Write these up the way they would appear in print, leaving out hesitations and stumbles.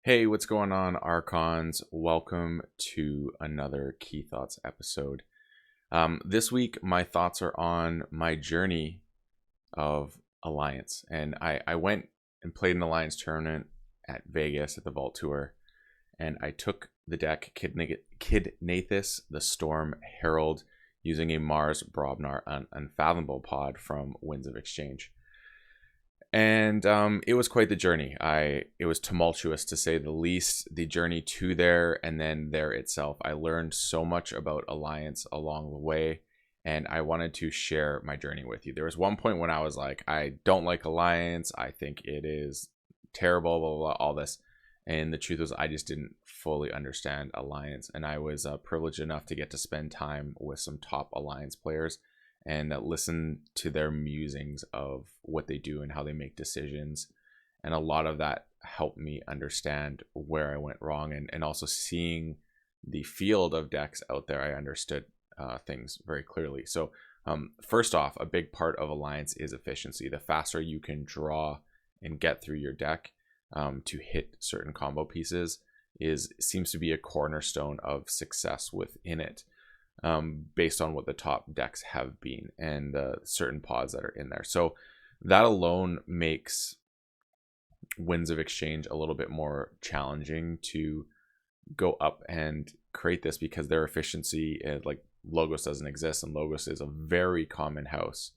Hey, what's going on, Archons? Welcome to another Key Thoughts episode. This week, my thoughts are on my journey of Alliance. And I went and played an Alliance tournament at Vegas at the Vault Tour. And I took the deck Kid Nathis, the Storm Herald, using a Mars Brobnar Unfathomable pod from Winds of Exchange. And it was quite the journey. It was tumultuous, to say the least. The journey to there and then there itself. I learned so much about Alliance along the way, and I wanted to share my journey with you. There was one point when I was like, I don't like Alliance. I think it is terrible, blah, blah, blah, all this. And the truth was, I just didn't fully understand Alliance. And I was privileged enough to get to spend time with some top Alliance players and listen to their musings of what they do and how they make decisions. And a lot of that helped me understand where I went wrong, and also seeing the field of decks out there, I understood things very clearly. So first off, a big part of Alliance is efficiency. The faster you can draw and get through your deck to hit certain combo pieces seems to be a cornerstone of success within it. Based on what the top decks have been and certain pods that are in there. So that alone makes Winds of Exchange a little bit more challenging to go up and create this, because their efficiency, like Logos doesn't exist, and Logos is a very common house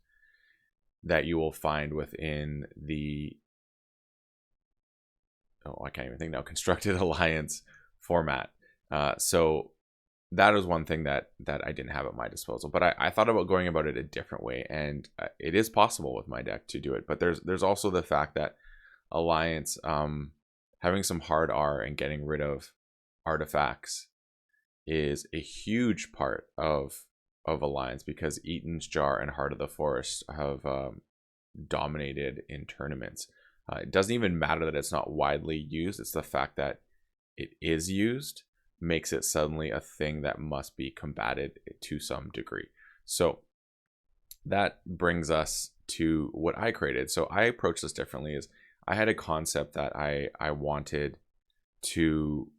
that you will find within the, I can't even think now, Constructed Alliance format. So that is one thing that I didn't have at my disposal, but I thought about going about it a different way, and it is possible with my deck to do it. But there's also the fact that Alliance, having some hard R and getting rid of artifacts is a huge part of Alliance, because Eaton's Jar and Heart of the Forest have dominated in tournaments. It doesn't even matter that it's not widely used. It's the fact that it is used makes it suddenly a thing that must be combated to some degree. So that brings us to what I created. So I approached this differently. Is I had a concept that I wanted to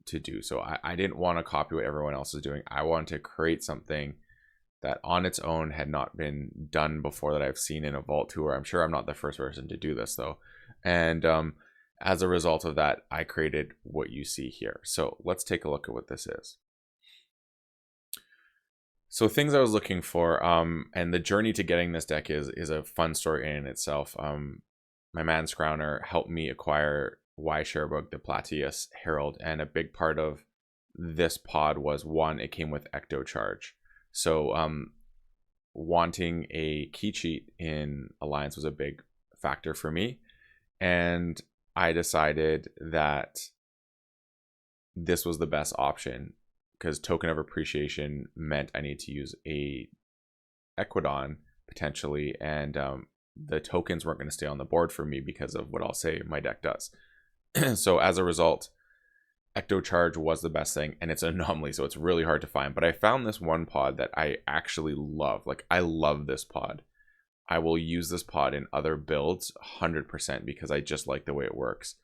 do. So I didn't want to copy what everyone else is doing. I wanted to create something that on its own had not been done before, that I've seen in a Vault Tour. I'm sure I'm not the first person to do this though. And as a result of that, I created what you see here. So let's take a look at what this is. So things I was looking for, and the journey to getting this deck is a fun story in itself. My man Scrouner helped me acquire Y Sherbug, the Plateus Herald, and a big part of this pod was, one, it came with Ecto Charge. So wanting a key cheat in Alliance was a big factor for me, and I decided that this was the best option, because Token of Appreciation meant I need to use a Equidon potentially, and the tokens weren't going to stay on the board for me because of what I'll say my deck does. So as a result, Ecto Charge was the best thing, and it's an anomaly, so it's really hard to find. But I found this one pod that I actually love. Like, I love this pod. I will use this pod in other builds 100% because I just like the way it works.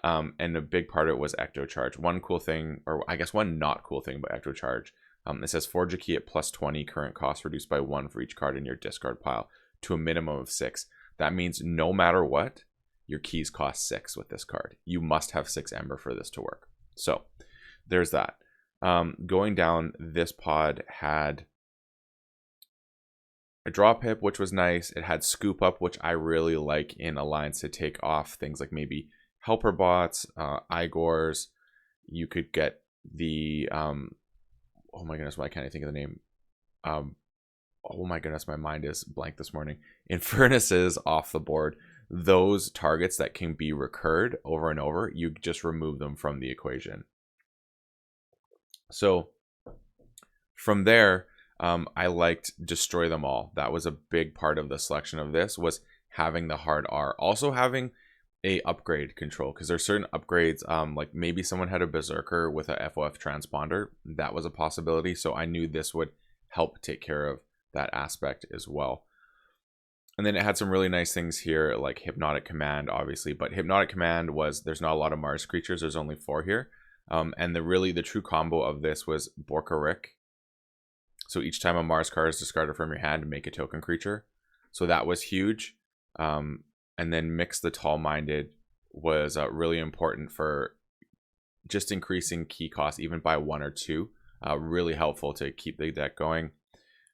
And a big part of it was Ecto Charge. One cool thing, or I guess one not cool thing about Ecto Charge, it says forge a key at plus 20, current cost reduced by 1 for each card in your discard pile to a minimum of 6. That means no matter what, your keys cost 6 with this card. You must have 6 Ember for this to work. So there's that. Going down, this pod had a draw pip, which was nice. It had scoop up, which I really like in Alliance to take off things like maybe helper bots, Igors. You could get the oh my goodness, why can't I think of the name? Oh my goodness, my mind is blank this morning. Infernus's off the board. Those targets that can be recurred over and over, you just remove them from the equation. So from there, I liked Destroy Them All. That was a big part of the selection of this, was having the hard R. Also having a upgrade control, because there's certain upgrades, like maybe someone had a Berserker with a FOF transponder. That was a possibility, so I knew this would help take care of that aspect as well. And then it had some really nice things here, like Hypnotic Command, obviously. But Hypnotic Command was, there's not a lot of Mars creatures. There's only 4 here. And the true combo of this was Borkarick. So each time a Mars card is discarded from your hand, make a token creature. So that was huge. And then Mix the Tall-Minded was really important for just increasing key cost, even by 1 or 2. Really helpful to keep the deck going.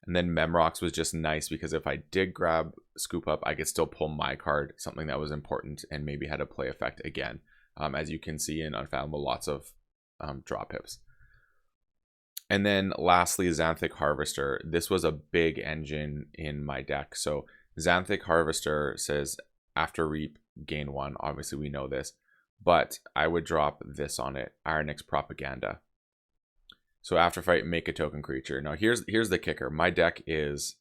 And then Memrox was just nice because if I did grab Scoop Up, I could still pull my card, something that was important and maybe had a play effect again. As you can see in Unfathomable, lots of drop hips. And then lastly, Xanthic Harvester. This was a big engine in my deck. So Xanthic Harvester says after Reap, gain 1. Obviously, we know this. But I would drop this on it, Ironix Propaganda. So after fight, make a token creature. Now here's the kicker. My deck is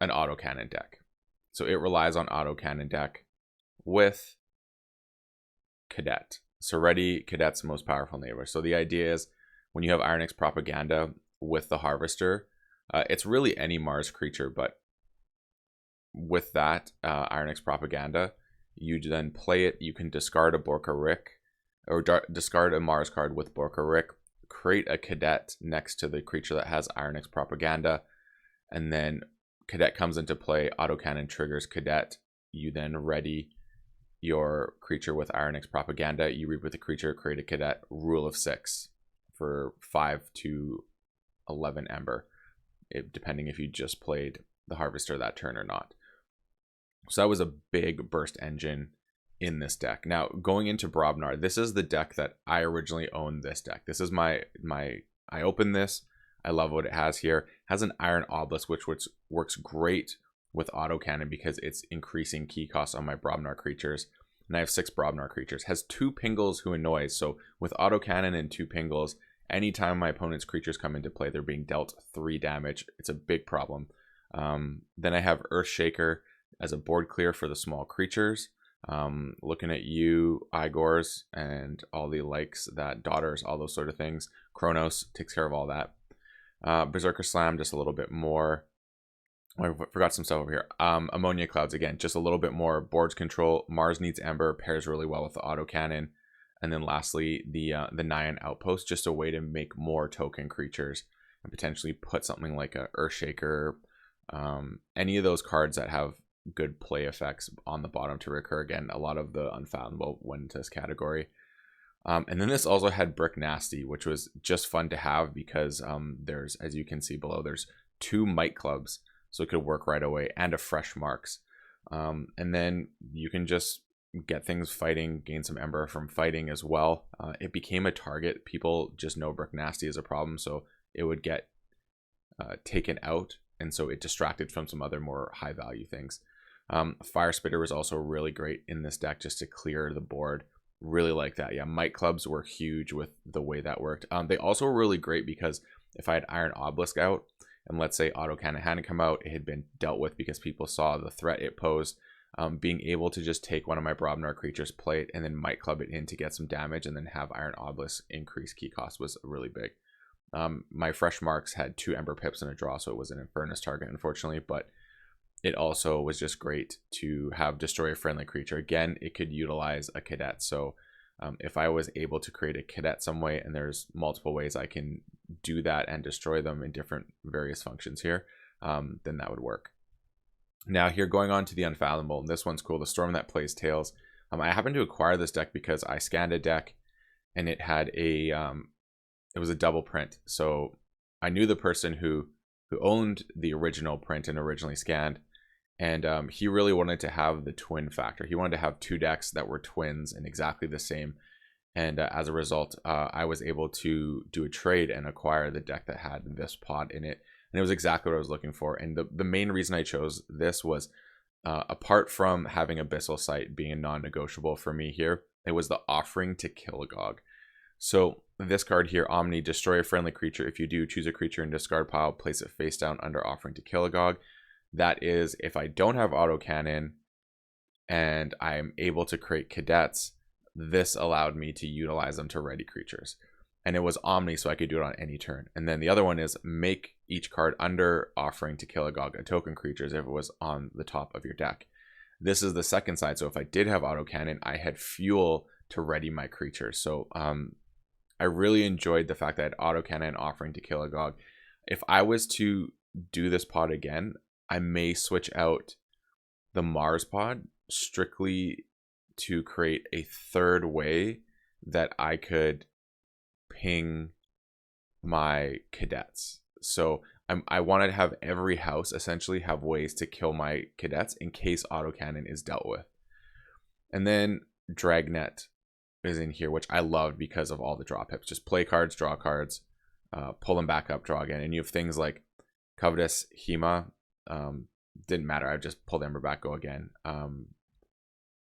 an autocannon deck. So it relies on autocannon deck with Cadet. So ready, Cadet's most powerful neighbor. So the idea is when you have Ironix Propaganda with the Harvester, it's really any Mars creature, but with that Ironix Propaganda, you then play it. You can discard a Borkarick or discard a Mars card with Borkarick. Create a Cadet next to the creature that has Ironix Propaganda, and then Cadet comes into play, autocannon triggers Cadet, you then ready your creature with Ironix Propaganda, you reap with the creature, create a Cadet, rule of 6 for 5 to 11 Ember, depending if you just played the Harvester that turn or not. So that was a big burst engine in this deck. Now going into Brobnar, this is the deck that I originally owned. This deck, this is my I opened this, I love what it has here. It has an Iron Obelisk which works great with autocannon because it's increasing key costs on my Brobnar creatures, and I have 6 Brobnar creatures. It has 2 Pingles Who Annoys, so with autocannon and 2 Pingles, anytime my opponent's creatures come into play, they're being dealt 3 damage. It's a big problem. Then I have Earthshaker as a board clear for the small creatures. Looking at you, Igors, and all the likes, that daughters, all those sort of things. Kronos takes care of all that. Berserker Slam, just a little bit more. I forgot some stuff over here. Ammonia Clouds, again, just a little bit more boards control. Mars Needs Ember pairs really well with the autocannon. And then lastly, the Nyan Outpost, just a way to make more token creatures and potentially put something like a Earthshaker, any of those cards that have good play effects on the bottom to recur. Again, a lot of the Unfathomable went into this category. And then this also had Brick Nasty, which was just fun to have because there's, as you can see below, there's 2 Might Clubs, so it could work right away, and a Fresh Marks. And then you can just get things fighting, gain some Ember from fighting as well. It became a target. People just know Brick Nasty is a problem, so it would get taken out, and so it distracted from some other more high value things. Fire Spitter was also really great in this deck just to clear the board. Really like that. Yeah, Might Clubs were huge with the way that worked. They also were really great because if I had Iron Obelisk out, and let's say autocannon hadn't come out, it had been dealt with because people saw the threat it posed. Being able to just take one of my Brobnar creatures, play it, and then Might Club it in to get some damage, and then have Iron Obelisk increase key cost was really big. My Fresh Marks had 2 Ember Pips in a draw, so it was an Infernus target, unfortunately, but it also was just great to have destroy a friendly creature. Again, it could utilize a Cadet, so if I was able to create a Cadet some way, and there's multiple ways I can do that and destroy them in different various functions here, then that would work. Now here, going on to the Unfathomable, and this one's cool, the Storm That Plays Tails. I happened to acquire this deck because I scanned a deck and it had a it was a double print, so I knew the person who owned the original print and originally scanned, and he really wanted to have the twin factor. He wanted to have 2 decks that were twins and exactly the same, and as a result, I was able to do a trade and acquire the deck that had this pod in it, and it was exactly what I was looking for. And the main reason I chose this was, apart from having Abyssal Sight being a non-negotiable for me here, it was the Offering to Kilagog. So this card here, Omni, destroy a friendly creature. If you do, choose a creature in discard pile, place it face down under Offering to Kilagog. That is, if I don't have autocannon and I'm able to create Cadets, this allowed me to utilize them to ready creatures. and it was Omni, so I could do it on any turn. And then the other one is make each card under Offering to Kilogog a token creatures if it was on the top of your deck. This is the second side, so if I did have autocannon, I had fuel to ready my creatures. So I really enjoyed the fact that I had autocannon Offering to Kilogog. If I was to do this pod again, I may switch out the Mars pod strictly to create a third way that I could ping my cadets. So I wanted to have every house essentially have ways to kill my cadets in case autocannon is dealt with. And then Dragnet is in here, which I loved because of all the draw pips. Just play cards, draw cards, pull them back up, draw again. And you have things like Covetous Hema. Didn't matter. I just pulled Ember back, go again.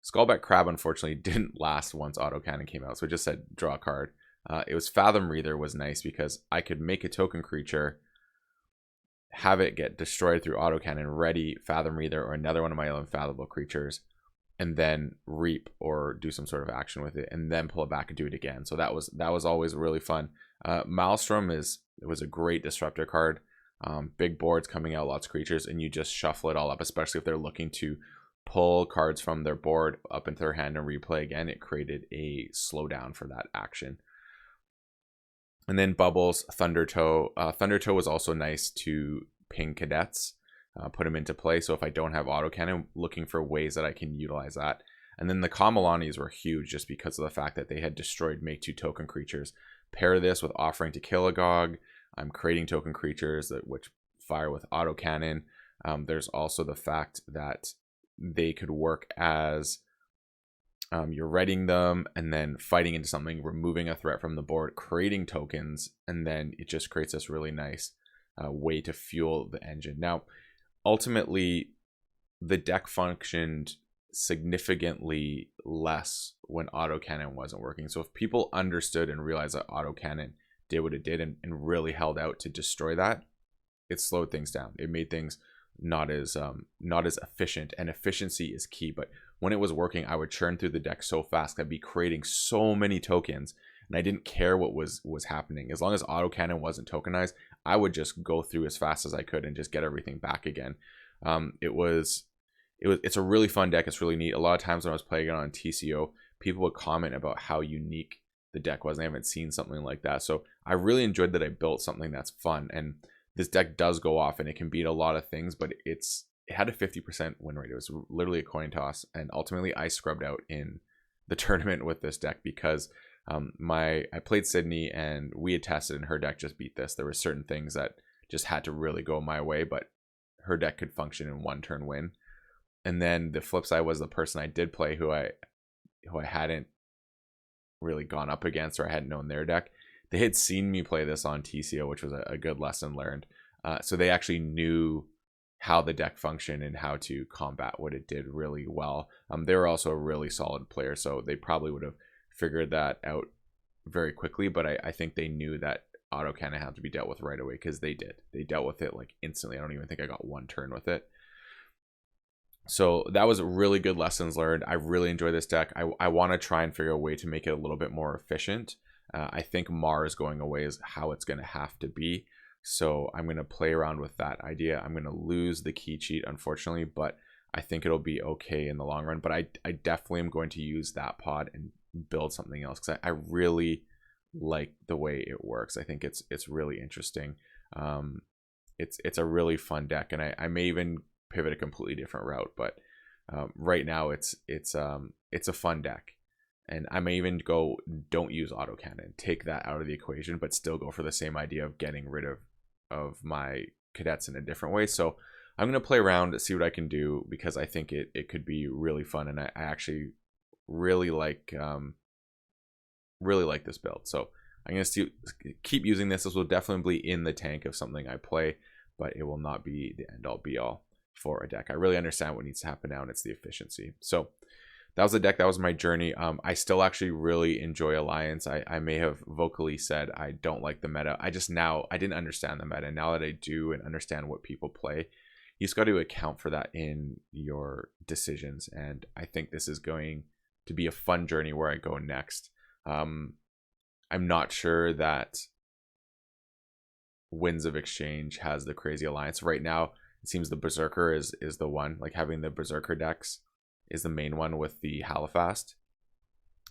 Skullback Crab unfortunately didn't last once autocannon came out, so it just said draw a card. It was Fathom Breather was nice because I could make a token creature, have it get destroyed through autocannon, ready Fathom Breather or another one of my unfathomable creatures, and then reap or do some sort of action with it, and then pull it back and do it again. So that was always really fun. Maelstrom was a great disruptor card. Big boards coming out, lots of creatures, and you just shuffle it all up, especially if they're looking to pull cards from their board up into their hand and replay again. It created a slowdown for that action. And then Bubbles, Thundertoe. Thundertoe was also nice to ping cadets, put them into play. So if I don't have autocannon, looking for ways that I can utilize that. And then the Kamalanis were huge just because of the fact that they had destroyed make 2 token creatures. Pair this with Offering to Kilogog. I'm creating token creatures which fire with autocannon. There's also the fact that they could work as you're readying them and then fighting into something, removing a threat from the board, creating tokens, and then it just creates this really nice way to fuel the engine. Now, ultimately, the deck functioned significantly less when autocannon wasn't working. So if people understood and realized that autocannon did what it did and really held out to destroy that, it slowed things down. It made things not as efficient, and efficiency is key. But when it was working, I would churn through the deck so fast. I'd be creating so many tokens, and I didn't care what was happening. As long as autocannon wasn't tokenized, I would just go through as fast as I could and just get everything back again. It's a really fun deck. It's really neat. A lot of times when I was playing it on TCO, people would comment about how unique the deck was, and I haven't seen something like that. So I really enjoyed that I built something that's fun. And this deck does go off and it can beat a lot of things, but it had a 50% win rate. It was literally a coin toss, and ultimately I scrubbed out in the tournament with this deck because I played Sydney and we had tested and her deck just beat this. There were certain things that just had to really go my way, but her deck could function in 1 turn win. And then the flip side was the person I did play who I hadn't really gone up against, or I hadn't known their deck. They had seen me play this on TCO, which was a good lesson learned. So they actually knew how the deck functioned and how to combat what it did really well. They were also a really solid player, so they probably would have figured that out very quickly, but I think they knew that autocannon had to be dealt with right away, because they did. They dealt with it like instantly. I don't even think I got 1 turn with it. So that was really good lessons learned. I really enjoy this deck. I want to try and figure a way to make it a little bit more efficient. I think Mars going away is how it's going to have to be. So I'm going to play around with that idea. I'm going to lose the key cheat, unfortunately, but I think it'll be okay in the long run. But I definitely am going to use that pod and build something else, because I really like the way it works. I think it's really interesting. It's a really fun deck, and I may even pivot a completely different route, but right now it's a fun deck. And I may even go, don't use autocannon, take that out of the equation, but still go for the same idea of getting rid of my cadets in a different way. So I'm going to play around to see what I can do, because I think it could be really fun. And I actually really like this build. So I'm going to keep using this. This will definitely be in the tank of something I play, but it will not be the end all be all for a deck. I really understand what needs to happen now, and it's the efficiency. So that was the deck. That was my journey. I still actually really enjoy Alliance. I may have vocally said I don't like the meta. I didn't understand the meta. Now that I do and understand what people play, you just got to account for that in your decisions. And I think this is going to be a fun journey where I go next. I'm not sure that Winds of Exchange has the crazy alliance right now. It seems the Berserker is the one, like having the Berserker decks is the main one with the Halifast.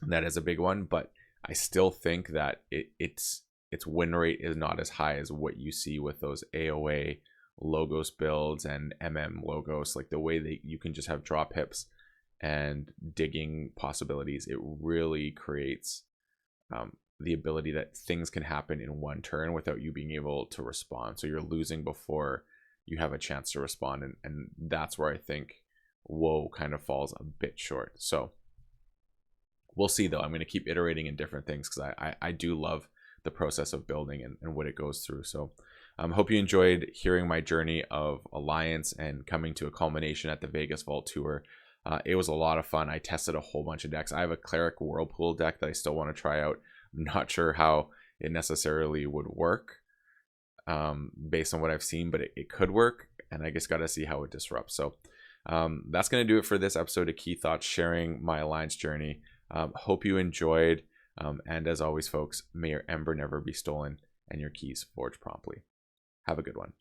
And that is a big one, but I still think that its win rate is not as high as what you see with those AOA Logos builds and Logos. Like the way that you can just have drop hips and digging possibilities, it really creates the ability that things can happen in one turn without you being able to respond. So you're losing before you have a chance to respond, and that's where I think WoW kind of falls a bit short. So we'll see, though. I'm going to keep iterating in different things because I do love the process of building and what it goes through. So hope you enjoyed hearing my journey of Alliance and coming to a culmination at the Vegas Vault Tour. It was a lot of fun. I tested a whole bunch of decks. I have a Cleric Whirlpool deck that I still want to try out. I'm not sure how it necessarily would work based on what I've seen, but it could work, and I just got to see how it disrupts. So that's going to do it for this episode of KeyThoughts, sharing my Alliance journey. Hope you enjoyed, and as always, folks, may your ember never be stolen and your keys forged promptly. Have a good one.